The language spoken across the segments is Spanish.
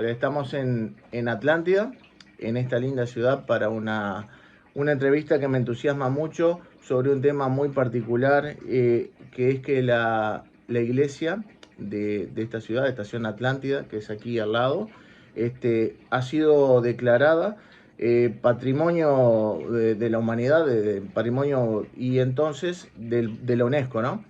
Hola, estamos en Atlántida, en esta linda ciudad, para una entrevista que me entusiasma mucho sobre un tema muy particular, que es que la iglesia de esta ciudad, de Estación Atlántida, que es aquí al lado, ha sido declarada patrimonio de la humanidad, de patrimonio y entonces de la UNESCO, ¿no?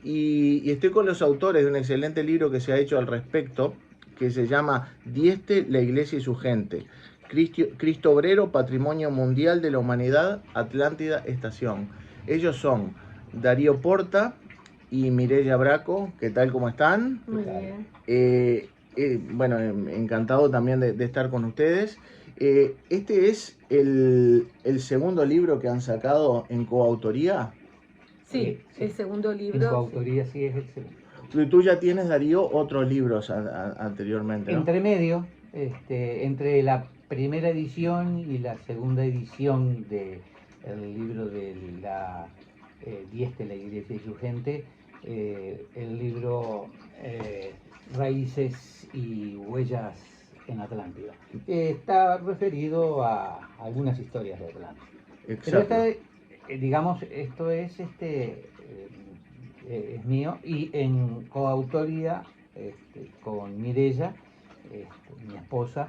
Y estoy con los autores de un excelente libro que se ha hecho al respecto, que se llama Dieste, la Iglesia y su gente. Cristo Obrero, Patrimonio Mundial de la Humanidad, Atlántida Estación. Ellos son Darío Porta y Mireya Braco. ¿Qué tal? ¿Cómo están? Muy bien. Bueno, encantado también de estar con ustedes. Este es el segundo libro que han sacado en coautoría. Sí, Sí. el segundo En libro. coautoría sí es el segundo. Tú ya tienes, Darío, otros libros anteriormente, ¿no? Entre medio, entre la primera edición y la segunda edición del libro de la Dieste, la Iglesia y su gente, el libro Raíces y Huellas en Atlántida. Está referido a algunas historias de Atlántida. Pero Exacto. digamos, esto es es mío y en coautoría con Mireya, mi esposa,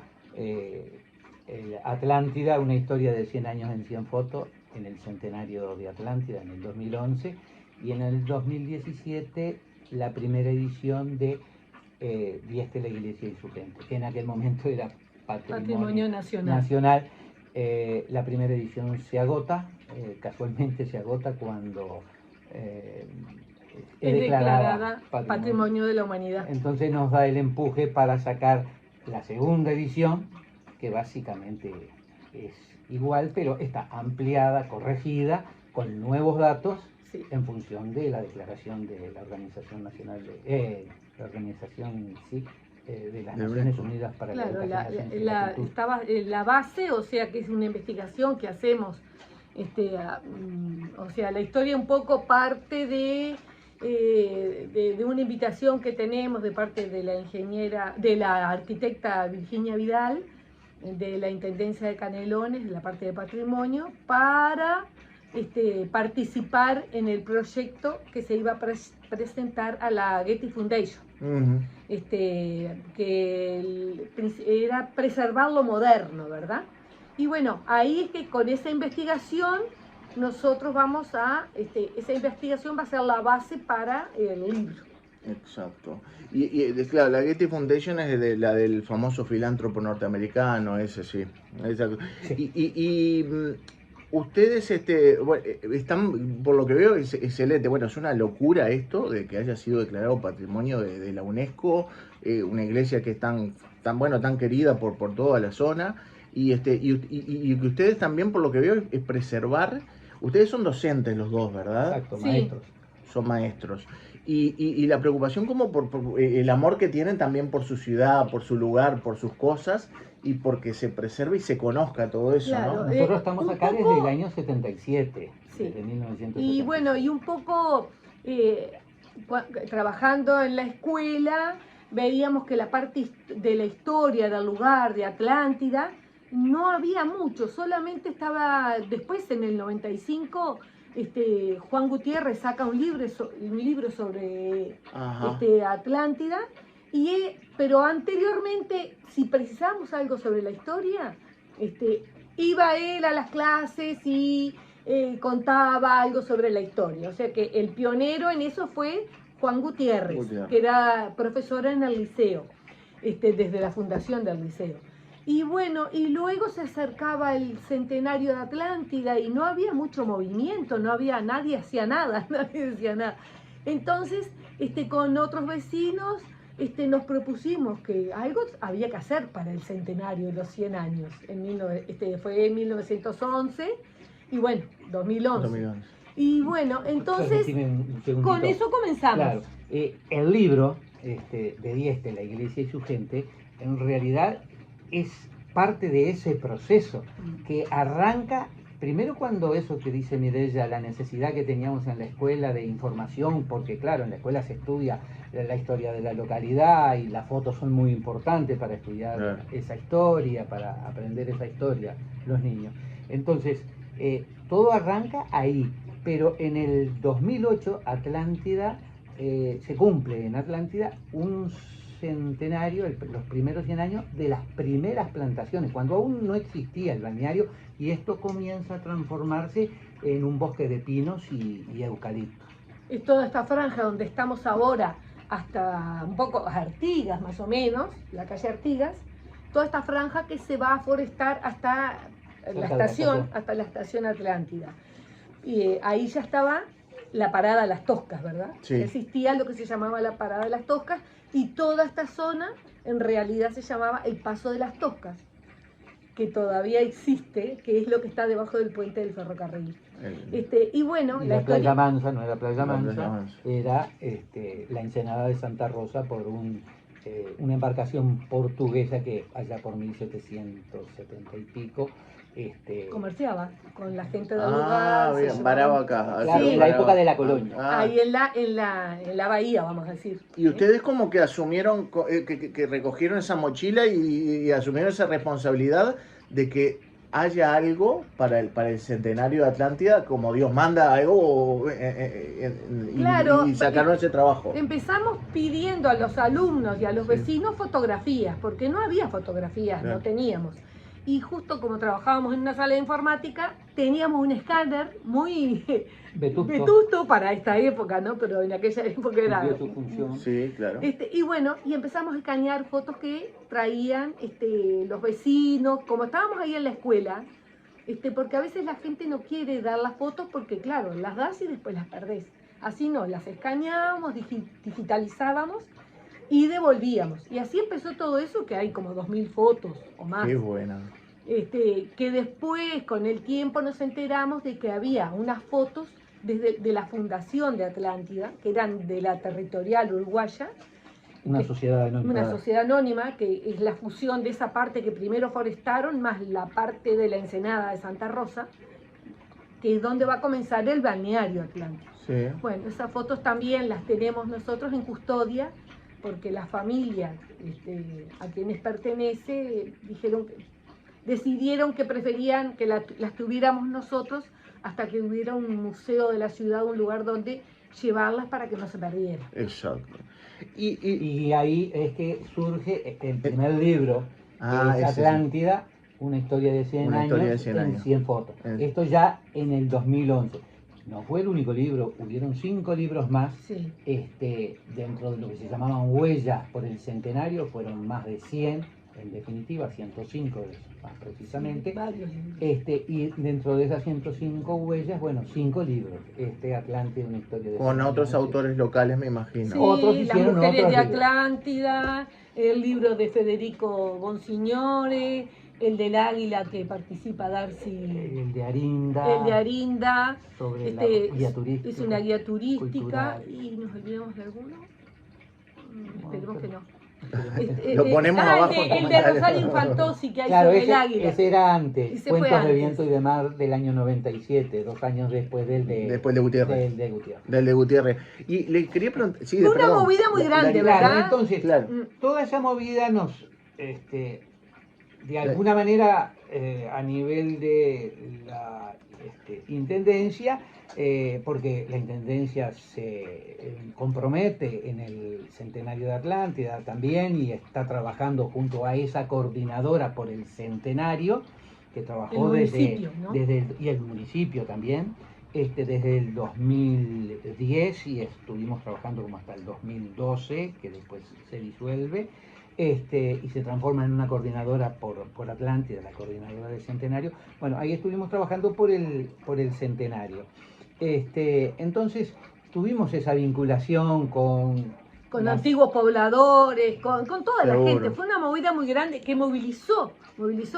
Atlántida, una historia de 100 años en 100 fotos, en el centenario de Atlántida en el 2011, y en el 2017 la primera edición de Dieste, la Iglesia y su gente, que en aquel momento era Patrimonio Nacional. La primera edición se agota, casualmente se agota cuando Es declarada Patrimonio de la Humanidad. Entonces nos da el empuje para sacar la segunda edición, que básicamente es igual, pero está ampliada, corregida, con nuevos datos, sí, en función de la declaración de la Organización Nacional la organización sí, de las Naciones Unidas para claro, la Educación, la Cultura. Estaba la base, o sea que es una investigación que hacemos, o sea, la historia un poco parte de una invitación que tenemos de parte de la arquitecta Virginia Vidal, de la Intendencia de Canelones, de la parte de patrimonio, para participar en el proyecto que se iba a presentar a la Getty Foundation. Que era preservar lo moderno, ¿verdad? Y bueno, ahí es que con esa investigación nosotros vamos a, esa investigación va a ser la base para el libro. Exacto. Claro, la Getty Foundation es la del famoso filántropo norteamericano, ese sí. Exacto. Sí. Ustedes bueno, están, por lo que veo, es excelente. Bueno, es una locura esto de que haya sido declarado patrimonio de la UNESCO, una iglesia que es tan bueno, tan querida por toda la zona. Y que ustedes también, por lo que veo, es preservar. Ustedes son docentes los dos, ¿verdad? Exacto, sí, maestros. Son maestros. Y la preocupación como por el amor que tienen también por su ciudad, por su lugar, por sus cosas, y porque se preserve y se conozca todo eso, claro, ¿no? Nosotros estamos acá poco, desde el año 77, sí, desde 1977. Y bueno, y un poco trabajando en la escuela, veíamos que la parte de la historia del lugar de Atlántida no había mucho, solamente estaba después en el 95 Juan Gutiérrez saca un libro sobre Atlántida, pero anteriormente, si precisábamos algo sobre la historia, iba él a las clases y contaba algo sobre la historia. O sea que el pionero en eso fue Juan Gutiérrez, que era profesor en el liceo, desde la fundación del liceo. Y bueno, y luego se acercaba el centenario de Atlántida y no había mucho movimiento, nadie hacía nada, nadie decía nada. Entonces, con otros vecinos, nos propusimos que algo había que hacer para el centenario de los 100 años. Fue en 1911 y bueno, 2011. Y bueno, entonces, con eso comenzamos. Claro, el libro de Dieste, la Iglesia y su gente, en realidad es parte de ese proceso que arranca primero cuando eso que dice Mireya, la necesidad que teníamos en la escuela de información, porque claro, en la escuela se estudia la historia de la localidad y las fotos son muy importantes para estudiar Claro. esa historia, para aprender esa historia los niños. Entonces, todo arranca ahí, pero en el 2008 Atlántida, se cumple en Atlántida un centenario, los primeros 100 años de las primeras plantaciones, cuando aún no existía el balneario, y esto comienza a transformarse en un bosque de pinos y eucaliptos. Es toda esta franja donde estamos ahora, hasta un poco Artigas más o menos, la calle Artigas, toda esta franja que se va a forestar hasta la estación Atlántida. Y ahí ya estaba la parada de las Toscas, ¿verdad? Sí. Existía lo que se llamaba la parada de las Toscas, y toda esta zona en realidad se llamaba el Paso de las Toscas, que todavía existe, que es lo que está debajo del puente del ferrocarril. Y bueno, y la historia... Playa Mansa, no era Playa La Mansa, Playa Mansa. era la Ensenada de Santa Rosa por una embarcación portuguesa que allá por 1770 y pico comerciaba con la gente del Ah, lugar. bien, varaba acá. claro, Sí. en la época de la colonia. Ah. Ahí en la bahía, vamos a decir. Y ustedes como que asumieron, que recogieron esa mochila y asumieron esa responsabilidad de que haya algo para el centenario de Atlántida, como Dios manda algo, Claro, y sacaron ese trabajo. Empezamos pidiendo a los alumnos y a los Sí. vecinos fotografías, porque no había fotografías, Claro. no teníamos. Y justo como trabajábamos en una sala de informática, teníamos un escáner muy vetusto para esta época, ¿no? Pero en aquella época era... Cumplió su función. Sí, claro. Y bueno, y empezamos a escanear fotos que traían los vecinos, como estábamos ahí en la escuela, porque a veces la gente no quiere dar las fotos porque, claro, las das y después las perdés. Así no, las escaneábamos, digitalizábamos y devolvíamos. Y así empezó todo eso, que hay como 2000 fotos o más. Qué buena. Que después, con el tiempo, nos enteramos de que había unas fotos de la fundación de Atlántida, que eran de la territorial uruguaya. Una sociedad anónima. Una sociedad anónima, que es la fusión de esa parte que primero forestaron, más la parte de la Ensenada de Santa Rosa, que es donde va a comenzar el balneario Atlántida. Sí. Bueno, esas fotos también las tenemos nosotros en custodia, porque la familia a quienes pertenece decidieron que preferían que las tuviéramos nosotros hasta que hubiera un museo de la ciudad, un lugar donde llevarlas para que no se perdieran. Exacto. Y ahí es que surge el primer libro, que es ese sí. Atlántida, una historia de 100 Una años historia de 100 en años. 100 fotos. Esto ya en el 2011. No fue el único libro, hubieron 5 libros más. Sí. Dentro de lo que se llamaban huellas por el centenario, fueron más de 100, en definitiva 105 más precisamente. Sí, varios. Y dentro de esas 105 huellas, bueno, 5 libros. Atlántida, una historia de 100 Con años, otros sí. autores locales, me imagino. Sí, Otros Las hicieron mujeres otros de libros. Atlántida, el libro de Federico Bonsignore, el del águila que participa Darcy, El de Arinda. el de Arinda, Sobre la guía turística. es una guía turística, cultural. y nos olvidamos de alguno. Esperemos que no. Lo ponemos abajo en El de comentarios. Rosario Infantozzi, que hay Claro, sobre el águila. ese era antes, Ese fue Cuentos de antes. Viento y de Mar del año 97, 2 años después Después de Gutiérrez. Del de Gutiérrez. Del de Gutiérrez. Y le quería preguntar. Sí, Fue una perdón. movida muy grande, Claro, ¿verdad? entonces, Claro. toda esa movida nos, de alguna manera, a nivel de la intendencia, porque la intendencia se compromete en el centenario de Atlántida también y está trabajando junto a esa coordinadora por el centenario que trabajó El municipio, ¿no? y el municipio también, desde el 2010 y estuvimos trabajando como hasta el 2012, que después se disuelve. Y se transforma en una coordinadora por Atlántida, la coordinadora del centenario. Bueno, ahí estuvimos trabajando por el centenario. Entonces tuvimos esa vinculación con Antiguos pobladores, con toda la Seguro. gente. Fue una movida muy grande que movilizó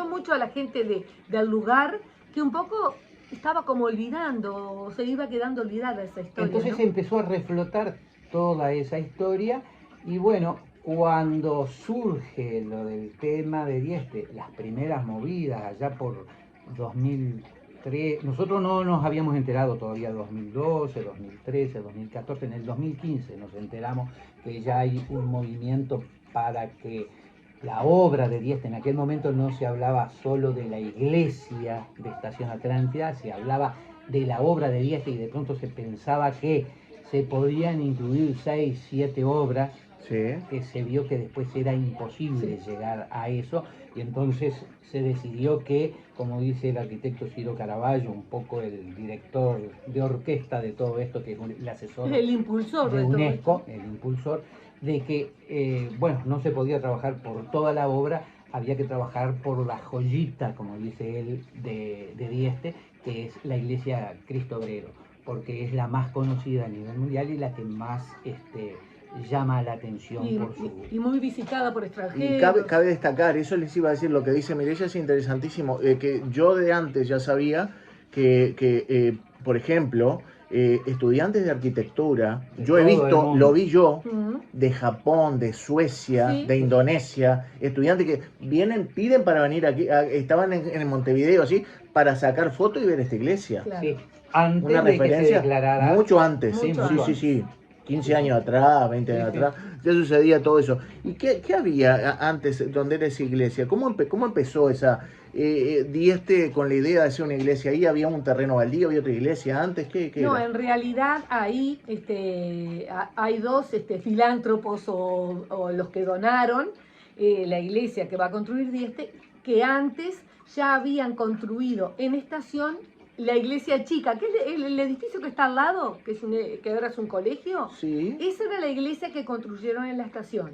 mucho a la gente del lugar, que un poco estaba como olvidando, se iba quedando olvidada esa historia. Entonces ¿no? empezó a reflotar toda esa historia y bueno, cuando surge lo del tema de Dieste, las primeras movidas allá por 2000, 2003, nosotros no nos habíamos enterado todavía 2012, 2013, 2014, en el 2015 nos enteramos que ya hay un movimiento para que la obra de Dieste, en aquel momento no se hablaba solo de la iglesia de Estación Atlántida, se hablaba de la obra de Dieste y de pronto se pensaba que se podían incluir 6, 7 obras, que se vio que después era imposible llegar a eso, y entonces se decidió que, como dice el arquitecto Ciro Caraballo, un poco el director de orquesta de todo esto, que es el asesor, el impulsor de de todo UNESCO, esto. el impulsor, de que, bueno, no se podía trabajar por toda la obra, había que trabajar por la joyita, como dice él, de Dieste, que es la iglesia Cristo Obrero, porque es la más conocida a nivel mundial y la que más llama la atención por su... Y muy visitada por Y extranjeros. cabe destacar, eso les iba a decir, lo que dice Mireya es interesantísimo, que yo de antes ya sabía que por ejemplo, estudiantes de arquitectura, De yo he todo el visto, mundo. lo vi yo, Mm, de Japón, de Suecia, sí. de Indonesia, estudiantes que vienen, piden para venir aquí, estaban en Montevideo, así, para sacar fotos y ver esta iglesia. Claro. Sí, antes Una de que se referencia declarara... mucho antes, Mucho sí, antes. sí, sí. 15 Sí, años atrás, 20 años sí, sí. atrás, ya sucedía todo eso. ¿Y qué había antes donde era esa iglesia? ¿Cómo empezó esa? Dieste con la idea de hacer una iglesia ahí, había un terreno baldío, había otra iglesia antes, ¿qué No, era? en realidad ahí hay dos filántropos o los que donaron la iglesia que va a construir Dieste, que antes ya habían construido en Estación la iglesia chica, que es el edificio que está al lado, que ahora es un colegio. Sí. Esa era la iglesia que construyeron en la Estación,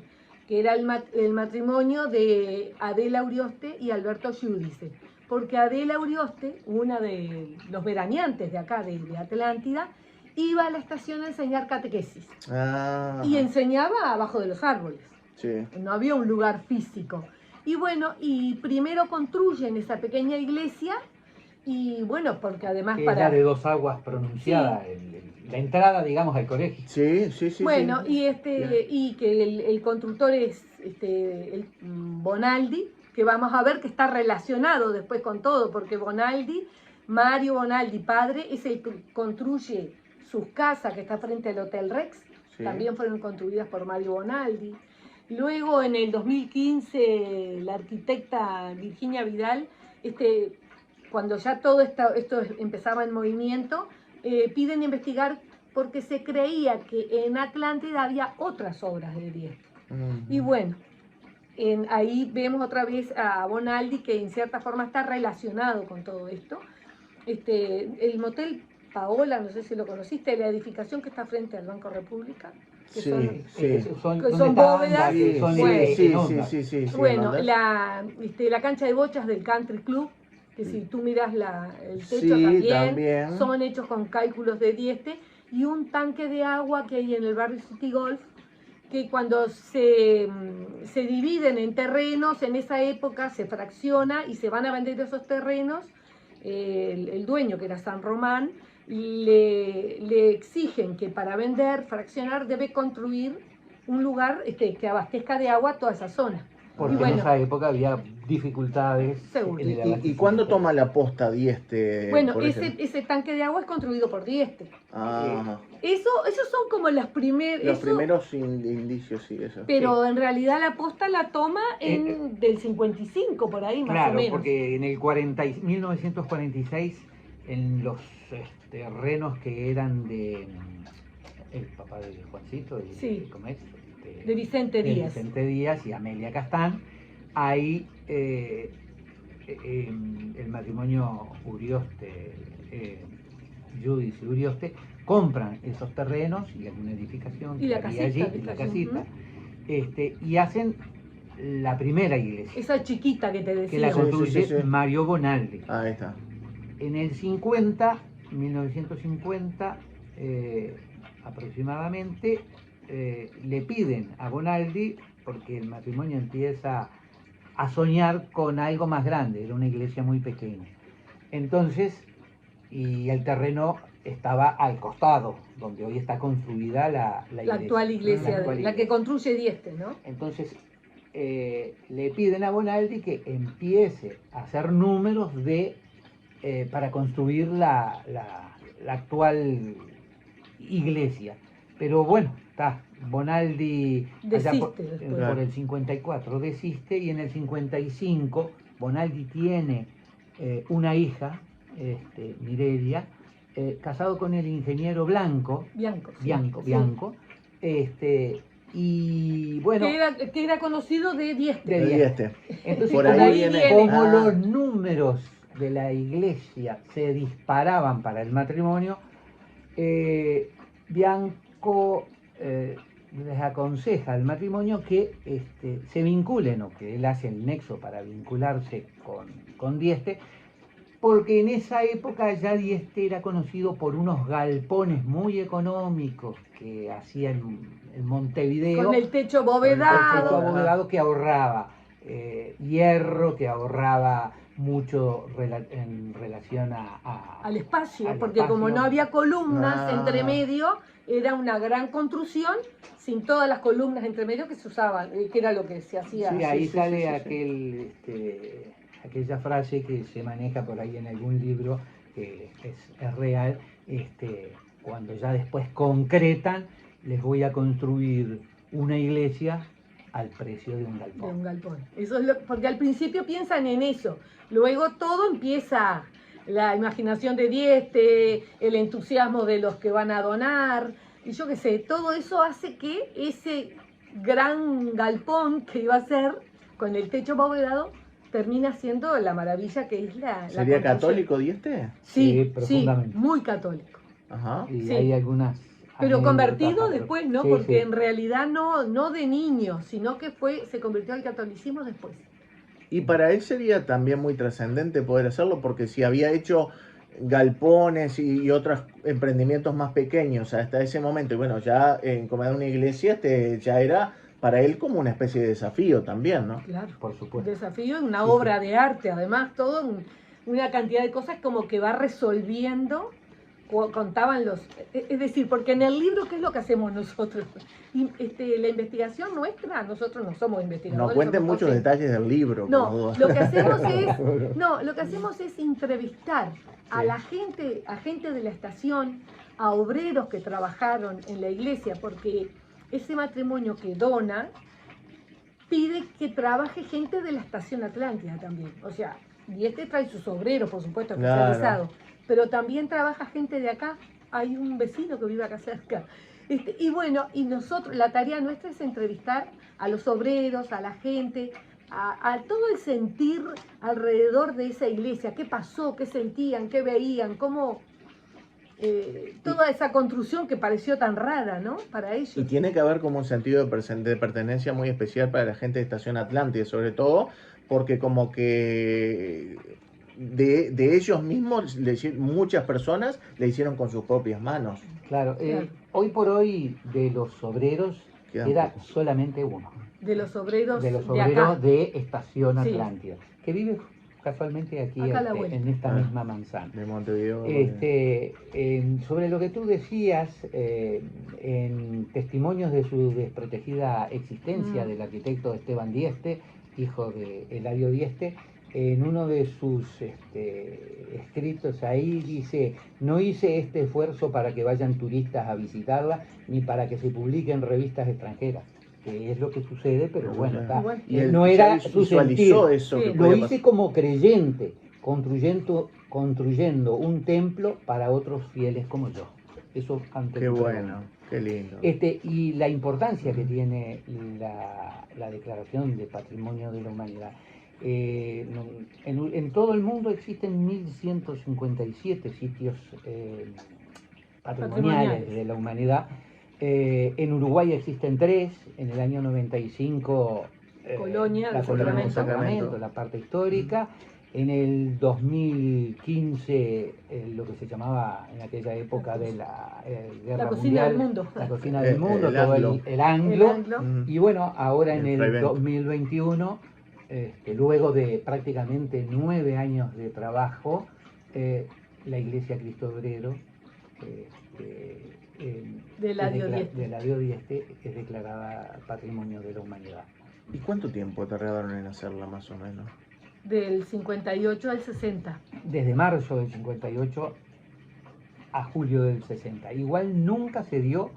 que era el matrimonio de Adela Urioste y Alberto Giudice. Porque Adela Urioste, una de los veraneantes de acá, de Atlántida, iba a la estación a enseñar catequesis. Ah, Y enseñaba abajo de los árboles. sí. No había un lugar físico. Y bueno, y primero construyen esa pequeña iglesia, y bueno, porque además Que es la de Dos Aguas pronunciada, la entrada, digamos, al colegio. Sí, sí, sí. Bueno, sí. y que el constructor es el Bonaldi, que vamos a ver que está relacionado después con todo, porque Bonaldi, Mario Bonaldi, padre, es el que construye sus casas que está frente al Hotel Rex, Sí. también fueron construidas por Mario Bonaldi. Luego en el 2015 la arquitecta Virginia Vidal, cuando ya todo esto empezaba en movimiento, piden investigar porque se creía que en Atlántida había otras obras de Dieste. Y bueno, ahí vemos otra vez a Bonaldi, que en cierta forma está relacionado con todo esto. El motel Paola, no sé si lo conociste, la edificación que está frente al Banco República, que Sí, son, sí. son bóvedas. Que son Sí, Bueno, en la cancha de bochas del Country Club, que si tú miras el techo Sí, también, son hechos con cálculos de Dieste, y un tanque de agua que hay en el barrio City Golf, que cuando se dividen en terrenos, en esa época se fracciona y se van a vender esos terrenos, el dueño, que era San Román, le exigen que para vender, fraccionar, debe construir un lugar que abastezca de agua toda esa zona. Porque bueno, en esa época había dificultades. Seguro. en el ¿Y abastecimiento. cuándo toma la posta Dieste? Bueno, por ejemplo? ese tanque de agua es construido por Dieste. Ajá. Esos son como los primeros indicios, sí, eso. Pero en realidad la posta la toma del 55, por ahí, más o Claro, menos. porque en el 1946, en los terrenos que eran de el papá de Juancito, Sí. ¿cómo es? De Vicente de Díaz. Vicente Díaz y Amelia Castán, ahí el matrimonio Urioste, Giudice y Urioste, compran esos terrenos y alguna edificación Y que la había casita, allí, la la casita, y hacen la primera iglesia, Esa chiquita que te que decía. la Sí, construye sí. Mario Bonaldi. Ahí está. En el 1950 aproximadamente, le piden a Bonaldi, porque el matrimonio empieza a soñar con algo más grande, era una iglesia muy pequeña. Entonces, y el terreno estaba al costado, donde hoy está construida la iglesia. Actual iglesia, la que construye Dieste, ¿no? Entonces, le piden a Bonaldi que empiece a hacer números de para construir la actual iglesia. Pero bueno, está, Bonaldi Desiste después. por el 54 desiste, y en el 55 Bonaldi tiene una hija, Mireia, casado con el ingeniero Bianco, y bueno, que era conocido de Dieste. de Dieste. Entonces, Por como, ahí viene. como los números de la iglesia se disparaban para el matrimonio, Bianco les aconseja al matrimonio que se vinculen, o que él hace el nexo para vincularse con Dieste, porque en esa época ya Dieste era conocido por unos galpones muy económicos que hacían en Montevideo. Con el techo abovedado. Que ahorraba hierro, que ahorraba mucho en relación al espacio, al porque espacio. Como no había columnas entre medio, era una gran construcción sin todas las columnas entre medio que se usaban, que era lo que se hacía. Sí, ahí sale aquella frase que se maneja por ahí en algún libro, que es real, cuando ya después concretan: les voy a construir una iglesia al precio de un galpón. De un galpón. Eso es porque al principio piensan en eso, luego todo empieza, la imaginación de Dieste, el entusiasmo de los que van a donar, y yo qué sé, todo eso hace que ese gran galpón que iba a ser, con el techo abovedado, termina siendo la maravilla que es la ¿Sería católico Dieste? Sí, profundamente. Sí, muy católico. Ajá. Y Sí. hay algunas... Pero convertido después, ¿no? Sí, Porque sí. en realidad no de niño, sino que se convirtió al catolicismo después. Y para él sería también muy trascendente poder hacerlo, porque si había hecho galpones y otros emprendimientos más pequeños hasta ese momento, y bueno, ya encomendar una iglesia ya era para él como una especie de desafío también, ¿no? Claro, por supuesto. Un desafío, una obra de arte, además, una cantidad de cosas como que va resolviendo. Contaban es decir, porque en el libro, ¿qué es lo que hacemos nosotros? La investigación nuestra, nosotros no somos investigadores. No cuenten muchos detalles del libro. No, lo que hacemos es entrevistar a la gente, a gente de la estación, a obreros que trabajaron en la iglesia, porque ese matrimonio que dona pide que trabaje gente de la estación Atlántida también. O sea, y trae sus obreros, por supuesto, especializados. Claro. Pero también trabaja gente de acá. Hay un vecino que vive acá cerca. Y bueno, y nosotros, la tarea nuestra es entrevistar a los obreros, a la gente, a todo el sentir alrededor de esa iglesia. ¿Qué pasó? ¿Qué sentían? ¿Qué veían? ¿Cómo? Toda esa construcción que pareció tan rara, ¿no? Para ellos. Y tiene que haber como un sentido de pertenencia muy especial para la gente de Estación Atlántida, sobre todo porque como que de ellos mismos, muchas personas le hicieron con sus propias manos. Claro, hoy por hoy de los obreros queda solamente uno. De los obreros de Estación Atlántida, que vive casualmente aquí en esta misma manzana. De Montevideo. Sobre lo que tú decías, en testimonios de su desprotegida existencia del arquitecto Esteban Dieste, hijo de Eladio Dieste, en uno de sus escritos ahí dice: no hice este esfuerzo para que vayan turistas a visitarla, ni para que se publique en revistas extranjeras, que es lo que sucede, pero bueno, no era su sentir. Eso lo hice como creyente, construyendo un templo para otros fieles como yo. Eso ante Qué bueno, qué lindo. Y la importancia que tiene la Declaración de Patrimonio de la Humanidad. En todo el mundo existen 1157 sitios patrimoniales de la humanidad. En Uruguay existen 3. En el año 95 la Colonia del Sacramento, la parte histórica. En el 2015 lo que se llamaba en aquella época de la Guerra Cocina Mundial, del Mundo. La Cocina del Mundo, el Anglo. Y bueno, ahora en el 2021, luego de prácticamente 9 años de trabajo, la Iglesia Cristo Obrero de Eladio Dieste es declarada Patrimonio de la Humanidad. ¿Y cuánto tiempo tardaron en hacerla más o menos? Del 58 al 60. Desde marzo del 58 a julio del 60. Igual nunca se dio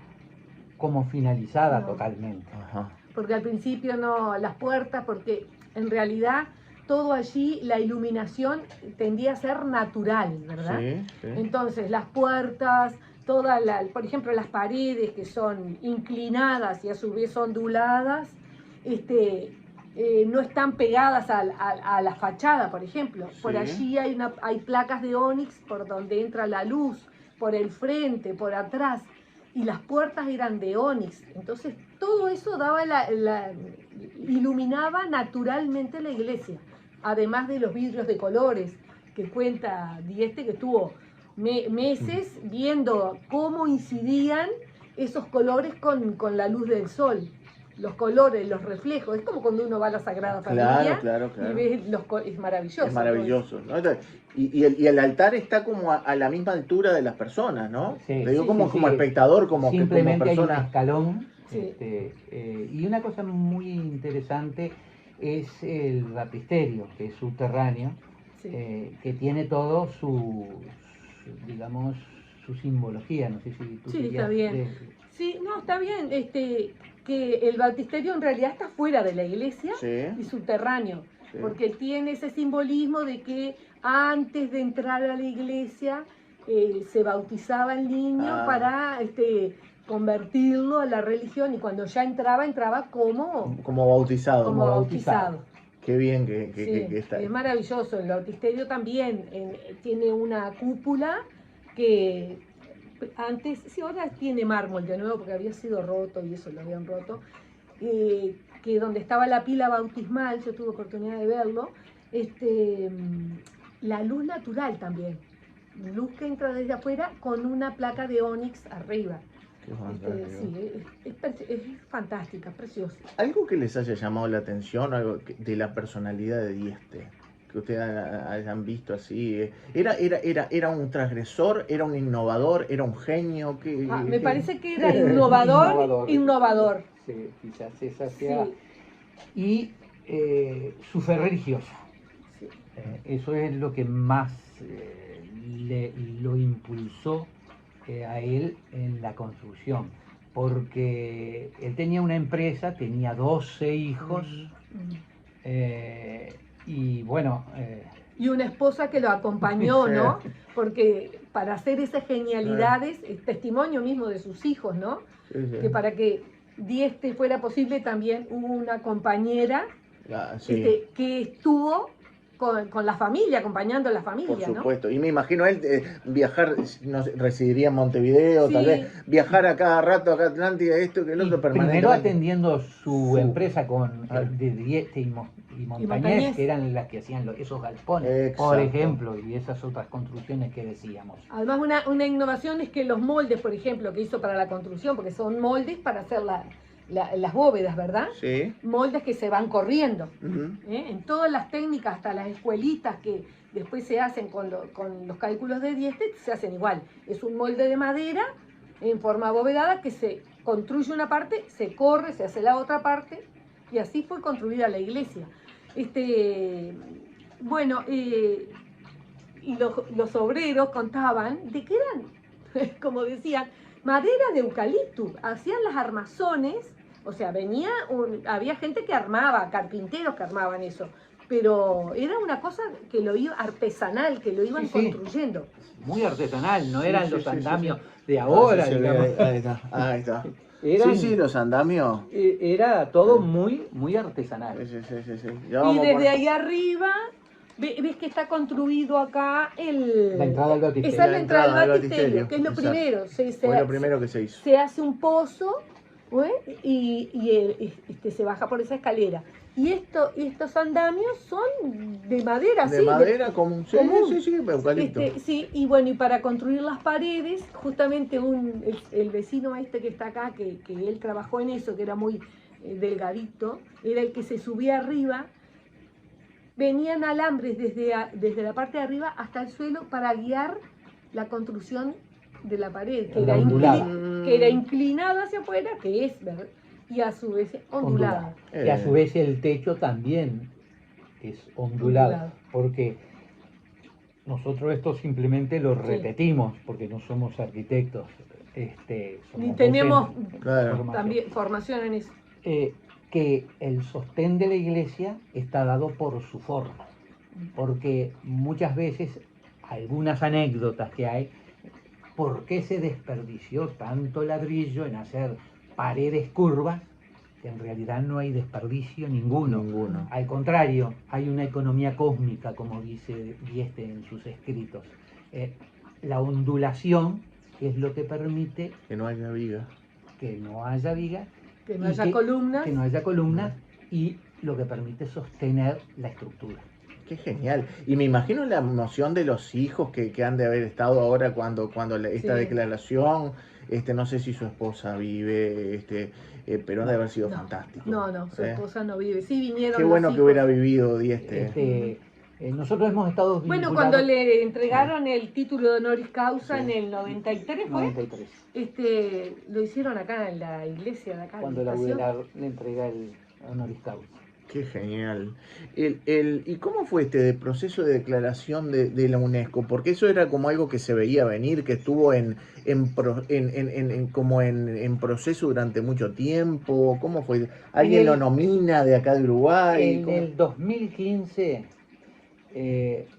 como finalizada No. totalmente. Ajá. Porque al principio no, las puertas, porque en realidad todo allí, la iluminación tendía a ser natural, ¿verdad? Sí, sí. Entonces las puertas, por ejemplo las paredes que son inclinadas y a su vez onduladas, no están pegadas a la fachada, por ejemplo. Sí. Por allí hay placas de ónix por donde entra la luz, por el frente, por atrás, y las puertas eran de ónix. Entonces todo eso iluminaba naturalmente la iglesia, además de los vidrios de colores que cuenta Dieste, que estuvo meses viendo cómo incidían esos colores con la luz del sol. Los colores, los reflejos, es como cuando uno va a la Sagrada Familia Claro. y ve es maravilloso. Es maravilloso, ¿no? Y el altar está como a la misma altura de las personas, ¿no? Sí, Te digo sí, como, sí, como sí. espectador, como Simplemente como hay un persona. escalón. Sí. Y una cosa muy interesante es el baptisterio, que es subterráneo, Sí. que tiene todo digamos, su simbología. No sé si tú Sí, querías está bien. Sí, no, está bien. Que el baptisterio en realidad está fuera de la iglesia Sí, y subterráneo, sí. porque tiene ese simbolismo de que antes de entrar a la iglesia se bautizaba el niño para convertirlo a la religión, y cuando ya entraba como Como bautizado. Como bautizado. Qué bien Sí, que está. es maravilloso. El bautisterio también tiene una cúpula que antes, sí, ahora tiene mármol de nuevo porque había sido roto y eso lo habían roto, que donde estaba la pila bautismal, yo tuve oportunidad de verlo, la luz natural también, luz que entra desde afuera con una placa de ónix arriba. Qué fantástico. Sí, es fantástica, es preciosa. Algo que les haya llamado la atención, algo de la personalidad de Dieste, que ustedes hayan visto así. ¿Era un transgresor? ¿Era un innovador? ¿Era un genio? Me parece que era innovador. Sí, quizás esa Sí, sea. Y su fe religiosa. sí. Eso es lo que más lo impulsó a él en la construcción, porque él tenía una empresa, tenía 12 hijos, y bueno... Y una esposa que lo acompañó, ¿no? Porque para hacer esas genialidades, es testimonio mismo de sus hijos, ¿no? Sí. Que para que Dieste fuera posible también hubo una compañera Sí. que estuvo con la familia, acompañando a la familia, Por supuesto, ¿no? Y me imagino él viajar, no sé, residiría en Montevideo, sí. Tal vez, viajar a cada rato acá a Atlántida, esto que el otro, permanentemente. Primero atendiendo su empresa de Dieste y Montañés, que eran las que hacían esos galpones, exacto, por ejemplo, y esas otras construcciones que decíamos. Además, una innovación es que los moldes, por ejemplo, que hizo para la construcción, porque son moldes para hacer las bóvedas, ¿verdad? Sí. Moldes que se van corriendo. En todas las técnicas, hasta las escuelitas que después se hacen con los cálculos de Dieste, se hacen igual. Es un molde de madera en forma abovedada que se construye una parte, se corre, se hace la otra parte, y así fue construida la iglesia. Bueno, y los obreros contaban de que eran, como decían, madera de eucaliptus, hacían las armazones, o sea, había gente que armaba, carpinteros que armaban eso, pero era una cosa que lo iba artesanal, que lo iban construyendo. Muy artesanal, no eran los andamios de ahora, digamos. Ahí está. Eran, los andamios. Era todo muy, muy artesanal. Sí. Y desde ahí arriba... ¿Ves que está construido acá la entrada al baptisterio? Esa es la entrada al baptisterio, que es lo primero. Fue lo primero que se hizo. Se hace un pozo, y se baja por esa escalera. Y estos andamios son de madera, de madera común. Sí, eucalipto. Sí, y bueno, y para construir las paredes, justamente el vecino que está acá, que él trabajó en eso, que era muy delgadito, era el que se subía arriba. Venían alambres desde la parte de arriba hasta el suelo para guiar la construcción de la pared, que era inclinada hacia afuera, que es, y a su vez ondulada. Y a su vez el techo también es ondulado, Ondulado. porque nosotros esto simplemente lo Sí. repetimos, porque no somos arquitectos, Ni somos tenemos docentes, Claro. formación. también formación en eso. Que el sostén de la iglesia está dado por su forma, porque muchas veces algunas anécdotas que hay, ¿por qué se desperdició tanto ladrillo en hacer paredes curvas? Que en realidad no hay desperdicio ninguno. Ninguno. Al contrario, hay una economía cósmica, como dice Dieste en sus escritos. La ondulación es lo que permite Que no haya viga. que no haya vigas, Que no y haya columnas. que no haya columnas, y lo que permite sostener la estructura. Qué genial. Y me imagino la emoción de los hijos que han de haber estado ahora cuando esta Sí. declaración, no sé si su esposa vive, pero han de haber sido No, fantástico. no, su esposa no vive. Sí vinieron Qué los bueno que hijos. hubiera vivido Dieste. Nosotros hemos estado Bueno, vinculados... cuando le entregaron el título de honoris causa Sí. en el 93, ¿fue? 93, Lo hicieron acá en la iglesia de acá. cuando en la estación. UDELAR le entrega el honoris causa. Qué genial. ¿Y cómo fue este proceso de declaración de la UNESCO? Porque eso era como algo que se veía venir, que estuvo como en proceso durante mucho tiempo. ¿Cómo fue? ¿Alguien lo nomina de acá de Uruguay? En ¿Cómo? el 2015,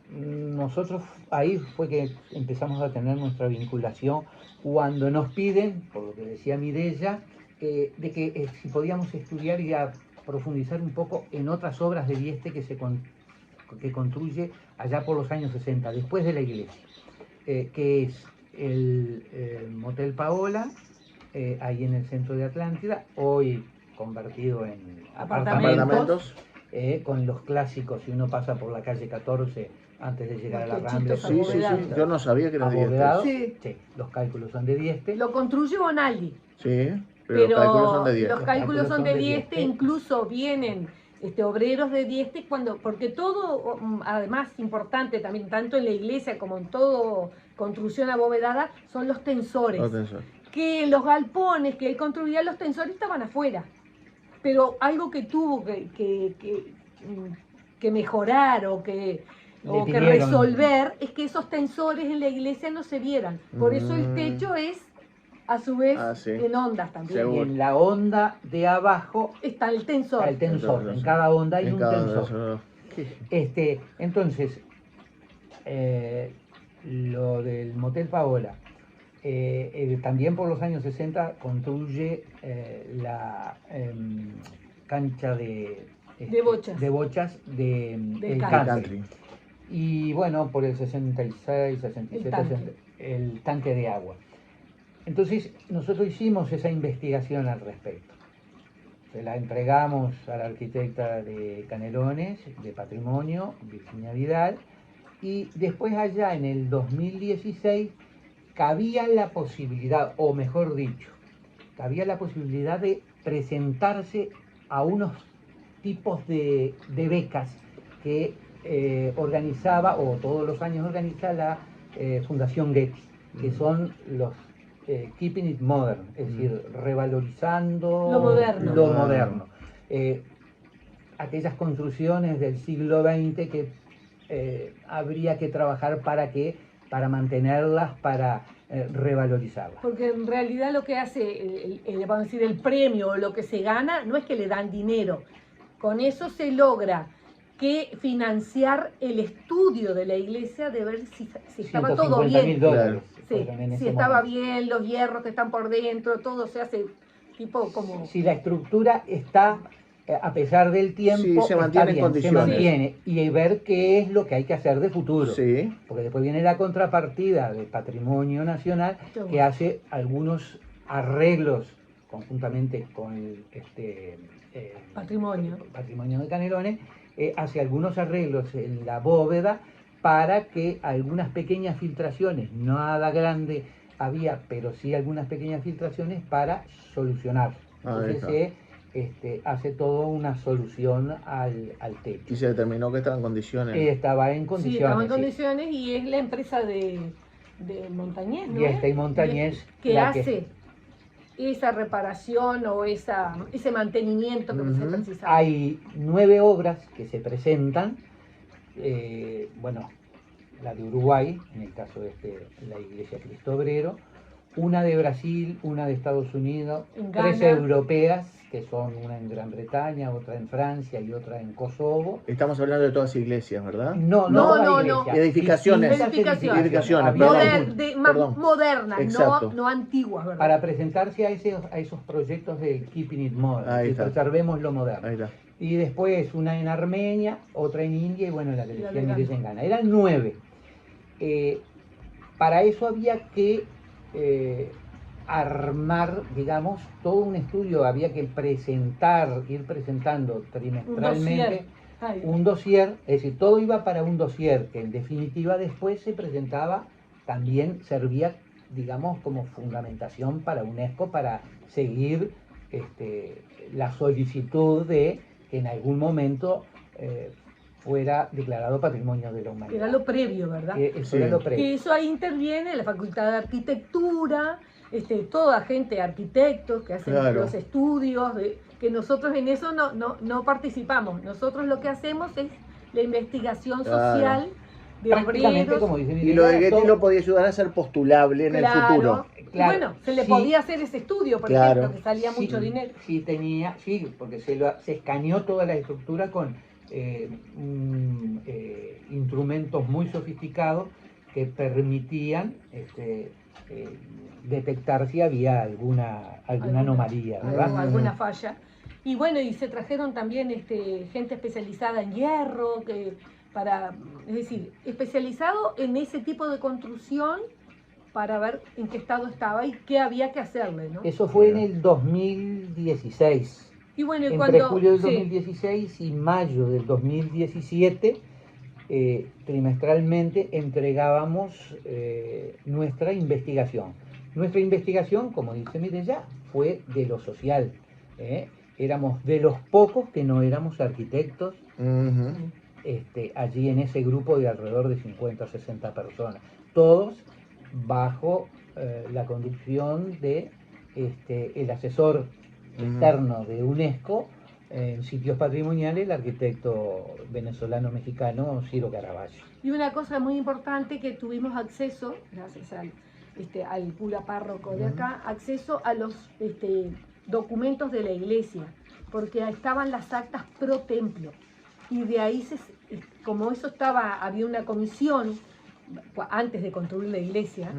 nosotros ahí fue que empezamos a tener nuestra vinculación cuando nos piden, por lo que decía Mireya, de que si podíamos estudiar y a profundizar un poco en otras obras de Dieste que construye allá por los años 60, después de la iglesia, que es el Motel Paola, ahí en el centro de Atlántida, hoy convertido en apartamentos. Con los clásicos, si uno pasa por la calle 14 antes de llegar a la Los Rambla. techitos Sí. Yo no sabía que era de Dieste. Abovedado. Sí. Sí, los cálculos son de Dieste. Lo construyó Bonaldi. Sí, pero los cálculos son de Dieste. Los cálculos son de Dieste, incluso vienen obreros de Dieste, porque todo, además importante también, tanto en la iglesia como en todo construcción abovedada, son los tensores. Que los galpones que él construía, los tensores estaban afuera. Pero algo que tuvo que mejorar o que resolver es que esos tensores en la iglesia no se vieran. Por eso el techo es, a su vez, en ondas también. Seguro. Y en la onda de abajo está el tensor. Está el tensor. En cada onda hay un tensor. Entonces, lo del Motel Paola, también por los años 60 construye la cancha de bochas del country. Y bueno, por el 66, 67, el tanque de agua. Entonces nosotros hicimos esa investigación al respecto. Se la entregamos a la arquitecta de Canelones, de Patrimonio, Virginia Vidal, y después allá en el 2016 cabía la posibilidad, o mejor dicho, cabía la posibilidad de presentarse a unos tipos de becas que organizaba, o todos los años organiza la Fundación Getty, que son los Keeping It Modern, es decir, revalorizando lo moderno. Aquellas construcciones del siglo XX que habría que trabajar para mantenerlas, para revalorizarlas. Porque en realidad lo que hace, vamos a decir, el premio o lo que se gana, no es que le dan dinero. Con eso se logra financiar el estudio de la iglesia, de ver si estaba todo bien. $150,000. Si estaba bien, los hierros que están por dentro, todo se hace tipo como... Si la estructura está, a pesar del tiempo, se mantiene en condiciones. Se mantiene, y ver qué es lo que hay que hacer de futuro. Sí. Porque después viene la contrapartida del Patrimonio Nacional, que hace algunos arreglos conjuntamente con el Patrimonio de Canelones, hace algunos arreglos en la bóveda para que algunas pequeñas filtraciones, nada grande había, pero sí algunas pequeñas filtraciones para solucionar. Entonces hace toda una solución al techo. Y se determinó que estaba en condiciones. Estaba en condiciones. Sí, estaba en condiciones, y es la empresa de Montañés, ¿no? Y Montañés que hace esa reparación o ese mantenimiento que se precisaba? Hay 9 obras que se presentan, bueno, la de Uruguay, en el caso de la iglesia Cristo Obrero, una de Brasil, una de Estados Unidos, En 3 Ghana. europeas, que son una en Gran Bretaña, otra en Francia y otra en Kosovo. Estamos hablando de todas iglesias, ¿verdad? No, No, toda no, iglesia. no. Edificaciones. Distintas Edificaciones. Había Más Perdón. modernas, Exacto. no antiguas, ¿verdad? para presentarse a esos proyectos de Keeping It Modern, Ahí que está. preservemos lo moderno. Ahí está. Y después una en Armenia, otra en India y bueno, la que Y la decía de Mireya en Ghana. Eran 9. Para eso había que armar, digamos, todo un estudio, había que ir presentando trimestralmente un dossier, es decir, todo iba para un dossier, que en definitiva después se presentaba, también servía, digamos, como fundamentación para UNESCO para seguir la solicitud de que en algún momento fuera declarado Patrimonio de la Humanidad. Era lo previo, ¿verdad? Eso era lo previo. Que eso ahí interviene la Facultad de Arquitectura, toda gente, arquitectos que hacen los estudios, que nosotros en eso no participamos. Nosotros lo que hacemos es la investigación social de obreros. Como dice Y lo de Getty lo podía ayudar a ser postulable en el futuro. Claro, bueno, se le podía hacer ese estudio, por ejemplo, que salía mucho dinero. Sí, porque se escaneó toda la estructura con instrumentos muy sofisticados que permitían detectar si había alguna anomalía, ¿verdad? Alguna falla. Y bueno, y se trajeron también gente especializada en hierro, es decir, especializado en ese tipo de construcción para ver en qué estado estaba y qué había que hacerle, ¿no? Eso fue en el 2016. Y bueno, Entre julio del 2016 y mayo del 2017, trimestralmente entregábamos nuestra investigación. Nuestra investigación, como dice Mireya, fue de lo social. Éramos de los pocos que no éramos arquitectos, allí en ese grupo de alrededor de 50 o 60 personas. Todos bajo la conducción de el asesor externo de UNESCO en sitios patrimoniales, el arquitecto venezolano-mexicano Ciro Caravaggio. Y una cosa muy importante que tuvimos acceso, gracias al cura párroco de acá, acceso a los documentos de la iglesia, porque estaban las actas pro templo. Y de ahí, como eso había una comisión antes de construir la iglesia,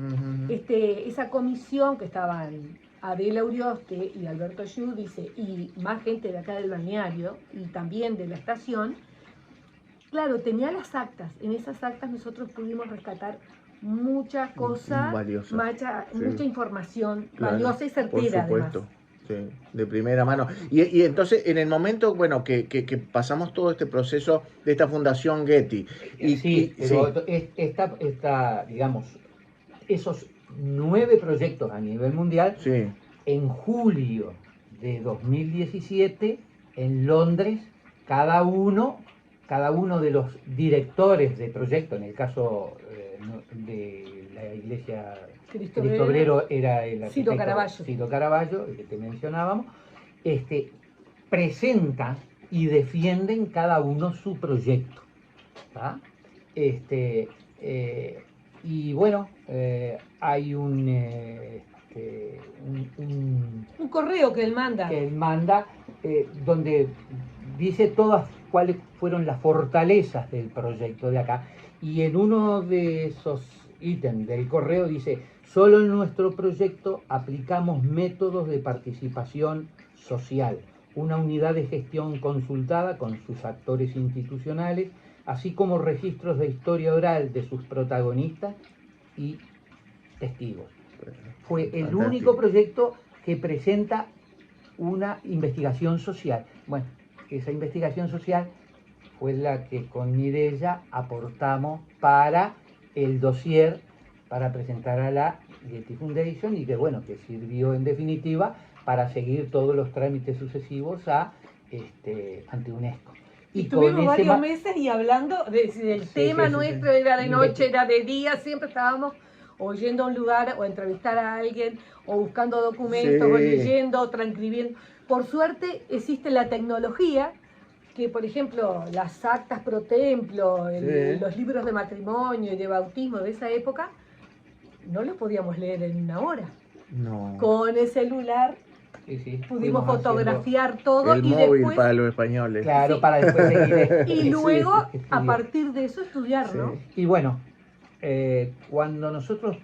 esa comisión que estaban Adela Urioste y Alberto Giudice y más gente de acá del balneario y también de la estación, claro, tenía las actas. En esas actas nosotros pudimos rescatar mucha cosa, mucha información valiosa y certera, además. Sí, de primera mano. Y entonces, en el momento, bueno, que pasamos todo este proceso de esta Fundación Getty. Digamos, esos 9 proyectos a nivel mundial, en julio de 2017, en Londres, cada uno de los directores de proyecto, en el caso de la iglesia Cristo Obrero era el arquitecto Ciro Caravaggio, el que te mencionábamos, presenta y defienden cada uno su proyecto. ¿Tá? Y bueno, hay un correo que él manda. Donde dice todas cuáles fueron las fortalezas del proyecto de acá. Y en uno de esos ítems del correo dice: solo en nuestro proyecto aplicamos métodos de participación social, una unidad de gestión consultada con sus actores institucionales, así como registros de historia oral de sus protagonistas y testigos. Fue el único proyecto que presenta una investigación social. Bueno, esa investigación social fue la que con Mireya aportamos para el dossier para presentar a la Getty Foundation y que bueno, que sirvió en definitiva para seguir todos los trámites sucesivos ante UNESCO. Y estuvimos varios meses y hablando del tema nuestro, era de noche, era de día, siempre estábamos o yendo a un lugar, o entrevistar a alguien, o buscando documentos, o Sí. leyendo, o transcribiendo. Por suerte existe la tecnología, que por ejemplo las actas pro templo, Sí. los libros de matrimonio y de bautismo de esa época, no los podíamos leer en una hora. No. Con el celular Sí, sí, pudimos fuimos haciendo- fotografiar todo El y móvil después, para los españoles. Claro, Sí. para después seguir. y luego a estudiar. partir de eso estudiar, ¿no? Sí. Y bueno, cuando nosotros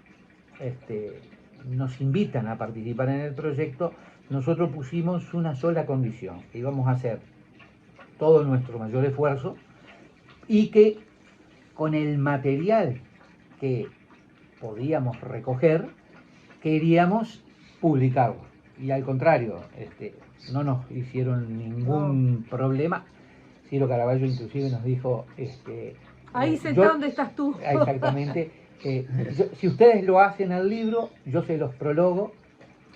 nos invitan a participar en el proyecto, nosotros pusimos una sola condición, que íbamos a hacer todo nuestro mayor esfuerzo y que con el material que podíamos recoger, queríamos publicarlo. Y al contrario, no nos hicieron ningún problema. Ciro Caraballo inclusive nos dijo, Ahí sentado donde estás tú. exactamente, si ustedes lo hacen al libro, yo se los prologo,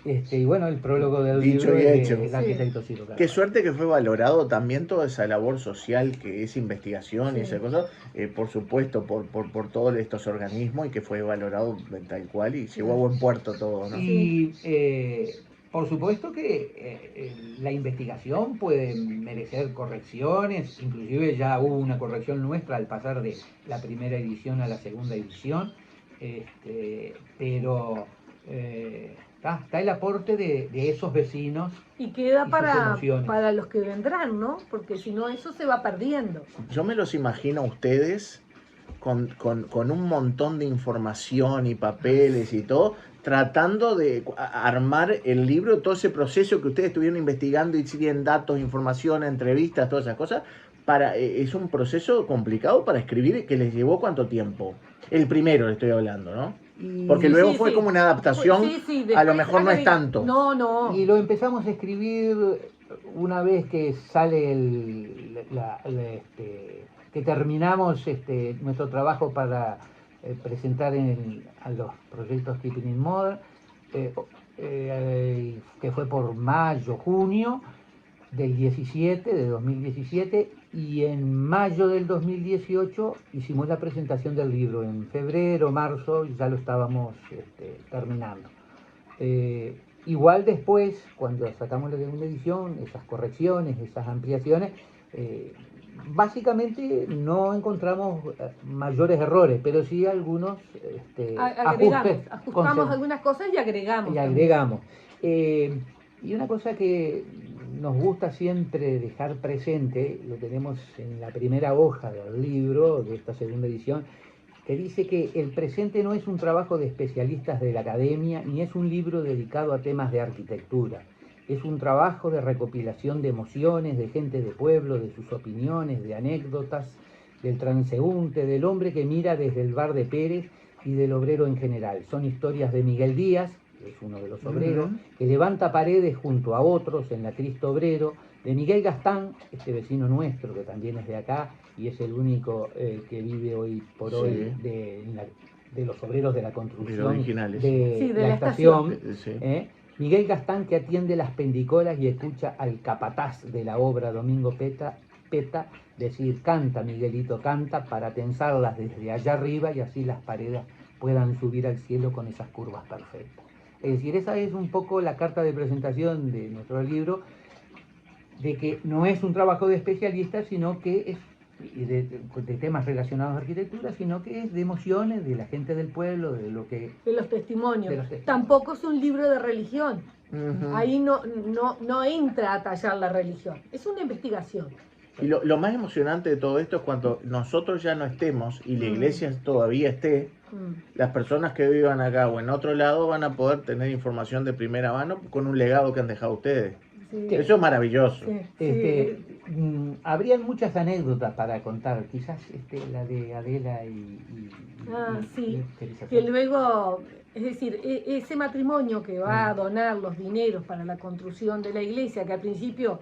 y bueno, el prólogo del Dicho libro y es hecho. del Sí. arquitecto Ciro Caraballo. Qué suerte que fue valorado también toda esa labor social que es investigación y Sí. esa cosa, por supuesto, por todos estos organismos y que fue valorado tal cual y llegó a buen puerto todo, ¿no? Y por supuesto que la investigación puede merecer correcciones, inclusive ya hubo una corrección nuestra al pasar de la primera edición a la segunda edición, pero está el aporte de esos vecinos. Y queda Y sus para emociones. los que vendrán, ¿no? Porque si no, eso se va perdiendo. Yo me los imagino a ustedes con un montón de información y papeles y todo, tratando de armar el libro, todo ese proceso que ustedes estuvieron investigando y siguen datos, información, entrevistas, todas esas cosas. Es un proceso complicado para escribir que les llevó ¿cuánto tiempo? El primero le estoy hablando, ¿no? Porque Sí, luego sí, fue sí. como una adaptación, Sí, sí, a lo después mejor no es tanto. No. Y lo empezamos a escribir una vez que sale que terminamos nuestro trabajo para presentar a los proyectos Keeping in Modern, que fue por mayo, junio de 2017, y en mayo del 2018 hicimos la presentación del libro. En febrero, marzo ya lo estábamos terminando. Igual después, cuando sacamos la segunda edición, esas correcciones, esas ampliaciones, básicamente no encontramos mayores errores, pero sí algunos Ajustamos algunas cosas y agregamos. Y agregamos. Y una cosa que nos gusta siempre dejar presente, lo tenemos en la primera hoja del libro, de esta segunda edición, que dice que el presente no es un trabajo de especialistas de la academia, ni es un libro dedicado a temas de arquitectura. Es un trabajo de recopilación de emociones, de gente de pueblo, de sus opiniones, de anécdotas, del transeúnte, del hombre que mira desde el bar de Pérez y del obrero en general. Son historias de Miguel Díaz, que es uno de los obreros, que levanta paredes junto a otros en la Cristo Obrero, de Miguel Gastán, este vecino nuestro que también es de acá y es el único que vive hoy por hoy de los obreros de la construcción originales. de la estación. Miguel Gastán, que atiende las pendicolas y escucha al capataz de la obra, Domingo Peta, decir: canta, Miguelito, canta, para tensarlas desde allá arriba y así las paredes puedan subir al cielo con esas curvas perfectas. Es decir, esa es un poco la carta de presentación de nuestro libro, de que no es un trabajo de especialistas, sino que es de temas relacionados a arquitectura, sino que es de emociones de la gente del pueblo, de los testimonios. Tampoco es un libro de religión. Uh-huh. Ahí no entra a tallar la religión, es una investigación. Y lo más emocionante de todo esto es cuando nosotros ya no estemos y la iglesia todavía esté, las personas que vivan acá o en otro lado van a poder tener información de primera mano con un legado que han dejado ustedes. Sí. Eso es maravilloso. Sí. Habrían muchas anécdotas para contar, quizás la de Adela que luego, es decir, ese matrimonio que va a donar los dineros para la construcción de la iglesia, que al principio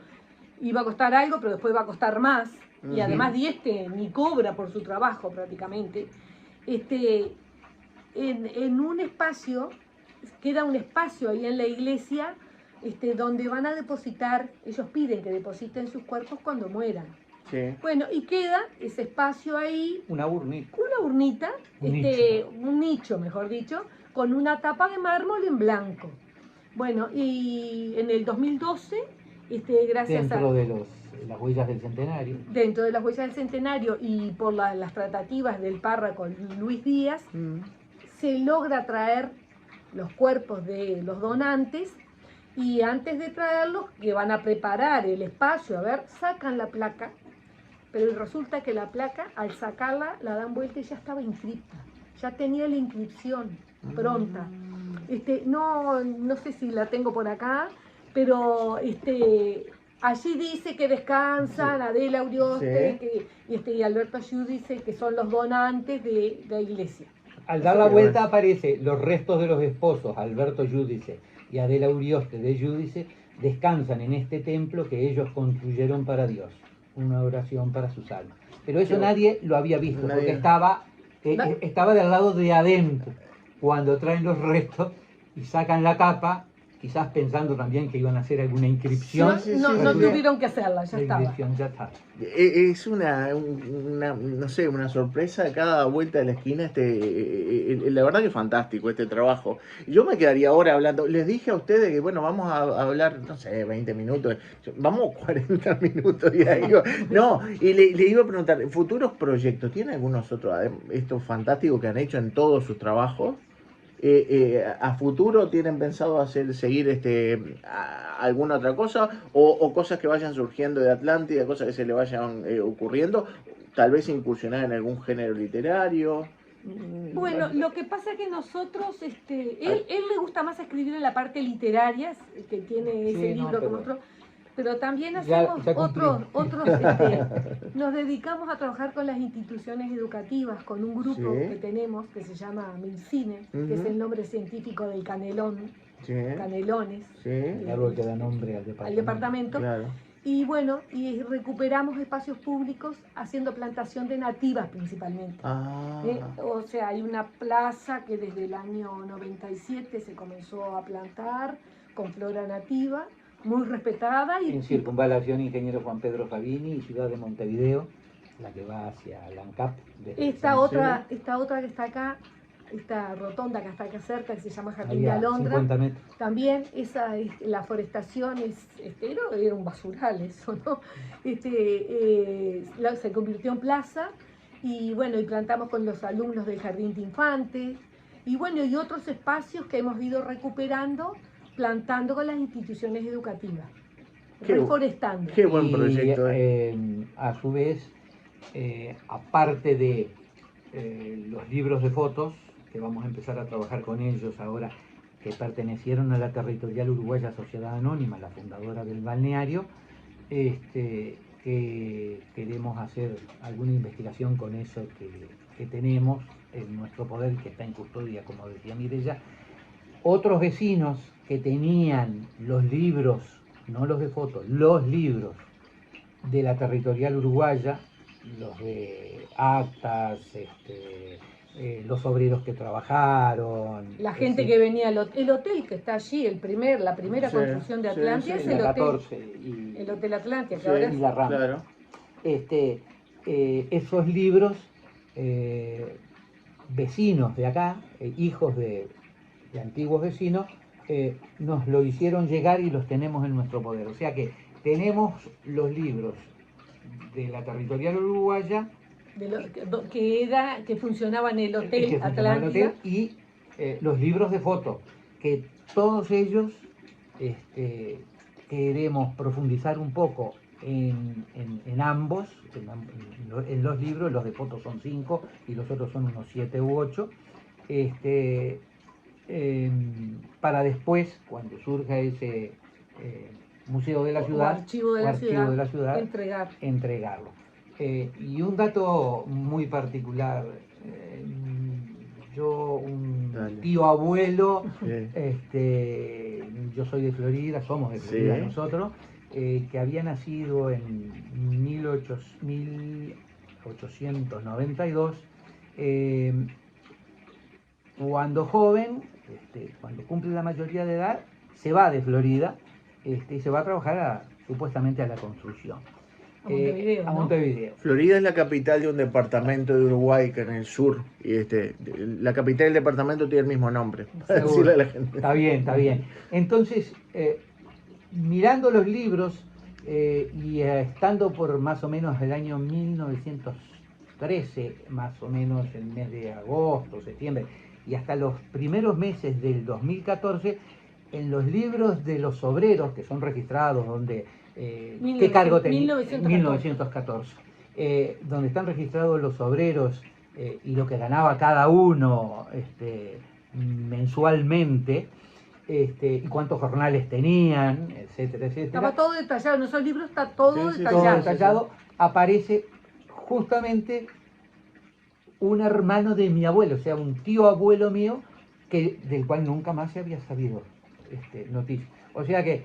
iba a costar algo, pero después va a costar más, y además ni cobra por su trabajo prácticamente, en un espacio, queda un espacio ahí en la iglesia, donde van a depositar, ellos piden que depositen sus cuerpos cuando mueran. Sí. Bueno, y queda ese espacio ahí, Una urnita. una urnita, un nicho, mejor dicho, con una tapa de mármol en blanco. Bueno, y en el 2012, gracias Dentro a... de las huellas del centenario. Dentro de las huellas del centenario y por las tratativas del párroco Luis Díaz, se logra traer los cuerpos de los donantes y antes de traerlos, que van a preparar el espacio, a ver, sacan la placa, pero resulta que la placa, al sacarla, la dan vuelta y ya estaba inscripta, ya tenía la inscripción pronta. No sé si la tengo por acá, pero allí dice que descansan Adela Urioste y Alberto Giudice, que son los donantes de la iglesia. Al dar la vuelta aparece los restos de los esposos, Alberto Giudice y Adela Urioste de Giudice, descansan en este templo que ellos construyeron para Dios, una oración para sus almas. Pero eso nadie lo había visto, porque estaba del lado de adentro, cuando traen los restos y sacan la tapa, quizás pensando también que iban a hacer alguna inscripción. No tuvieron que hacerla, ya estaba. Ya está. Es no sé, una sorpresa a cada vuelta de la esquina. La verdad que es fantástico este trabajo. Yo me quedaría ahora hablando. Les dije a ustedes que, bueno, vamos a hablar, no sé, 20 minutos. Vamos 40 minutos. Y le iba a preguntar, futuros proyectos, ¿tiene algunos otros, estos fantásticos que han hecho en todos sus trabajos? ¿A futuro tienen pensado seguir alguna otra cosa o cosas que vayan surgiendo de Atlántida, cosas que se le vayan ocurriendo, tal vez incursionar en algún género literario? Bueno, lo que pasa es que nosotros, él le gusta más escribir en la parte literaria, que tiene ese libro como otro, pero también hacemos nos dedicamos a trabajar con las instituciones educativas, con un grupo que tenemos que se llama Milcine, que es el nombre científico del canelón, canelones, el árbol que da nombre al departamento. Claro. Y bueno, y recuperamos espacios públicos haciendo plantación de nativas principalmente. O sea, hay una plaza que desde el año 97 se comenzó a plantar con flora nativa, muy respetada. En Circunvalación Ingeniero Juan Pedro Fabini y Ciudad de Montevideo, la que va hacia la ANCAP. Esta otra que está acá, esta rotonda que está acá cerca, que se llama Jardín de Alondra, 50 metros. También la forestación era un basural eso, ¿no? Se convirtió en plaza y bueno, y plantamos con los alumnos del Jardín de Infantes y bueno, y otros espacios que hemos ido recuperando, plantando con las instituciones educativas, reforestando. Qué buen proyecto. A su vez, aparte de los libros de fotos, que vamos a empezar a trabajar con ellos ahora, que pertenecieron a la Territorial Uruguaya Sociedad Anónima, la fundadora del balneario, que queremos hacer alguna investigación con eso que tenemos en nuestro poder, que está en custodia, como decía Mireya. Otros vecinos que tenían los libros, no los de fotos, los libros de la Territorial Uruguaya, los de actas, los obreros que trabajaron. La gente que venía el hotel que está allí, la primera construcción de Atlántida es el hotel. 14 el Hotel Atlántida, que ahora es la Rambla. Claro. Esos libros, vecinos de acá, hijos de antiguos vecinos, nos lo hicieron llegar y los tenemos en nuestro poder. O sea que tenemos los libros de la Territorial Uruguaya que funcionaba en el Hotel Atlántida y los libros de foto, que todos ellos queremos profundizar un poco en ambos, en los libros. Los de fotos son 5 y los otros son unos 7 u 8, para después, cuando surja ese Museo de la Ciudad, Archivo de la Ciudad, entregarlo. Y un dato muy particular, yo, un tío abuelo, yo soy de Florida, somos de Florida nosotros, que había nacido en 1892, cuando joven, cuando cumple la mayoría de edad, se va de Florida y se va a trabajar supuestamente a la construcción. A Montevideo, a ¿no? Montevideo. Florida es la capital de un departamento de Uruguay que en el sur, y la capital del departamento tiene el mismo nombre, para Seguro. decirle a la gente. Está bien, está bien. Entonces, mirando los libros y estando por más o menos el año 1913, más o menos el mes de agosto, septiembre, y hasta los primeros meses del 2014, en los libros de los obreros que son registrados, donde ¿qué cargo tenía? 1914. Donde están registrados los obreros y lo que ganaba cada uno mensualmente, y cuántos jornales tenían, etcétera, etcétera. Estaba todo detallado, en esos libros está todo Sí, sí, detallado. Todo detallado. Aparece justamente un hermano de mi abuelo, o sea, un tío abuelo mío, del cual nunca más se había sabido noticias. O sea que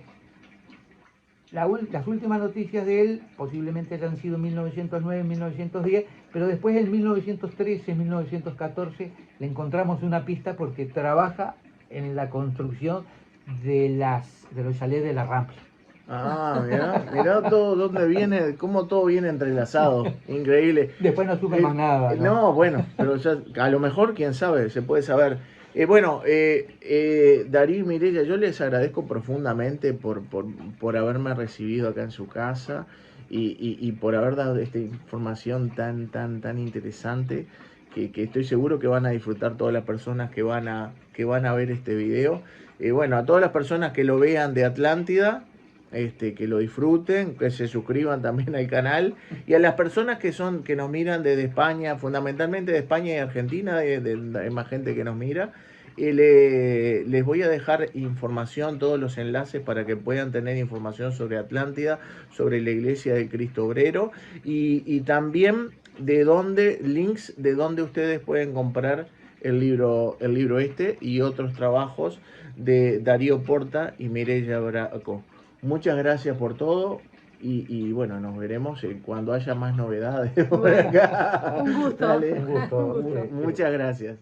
las últimas noticias de él posiblemente hayan sido en 1909, 1910, pero después en 1913, 1914 le encontramos una pista porque trabaja en la construcción de los chalés de la Rampla. Ah, mirá todo dónde viene, cómo todo viene entrelazado, increíble. Después no supe más nada, ¿no? No, bueno, pero ya, a lo mejor, quién sabe, se puede saber. Darío y Mireya, yo les agradezco profundamente por haberme recibido acá en su casa y por haber dado esta información tan interesante que estoy seguro que van a disfrutar todas las personas que van a ver este video. Bueno, a todas las personas que lo vean de Atlántida, que lo disfruten, que se suscriban también al canal, y a las personas que nos miran desde España, fundamentalmente de España y Argentina, hay más gente que nos mira, les voy a dejar información, todos los enlaces para que puedan tener información sobre Atlántida, sobre la Iglesia del Cristo Obrero, y también links de dónde ustedes pueden comprar el libro y otros trabajos de Darío Porta y Mireya Braco. Muchas gracias por todo y bueno, nos veremos cuando haya más novedades por acá. Un gusto. Dale. Un gusto. Muchas gracias.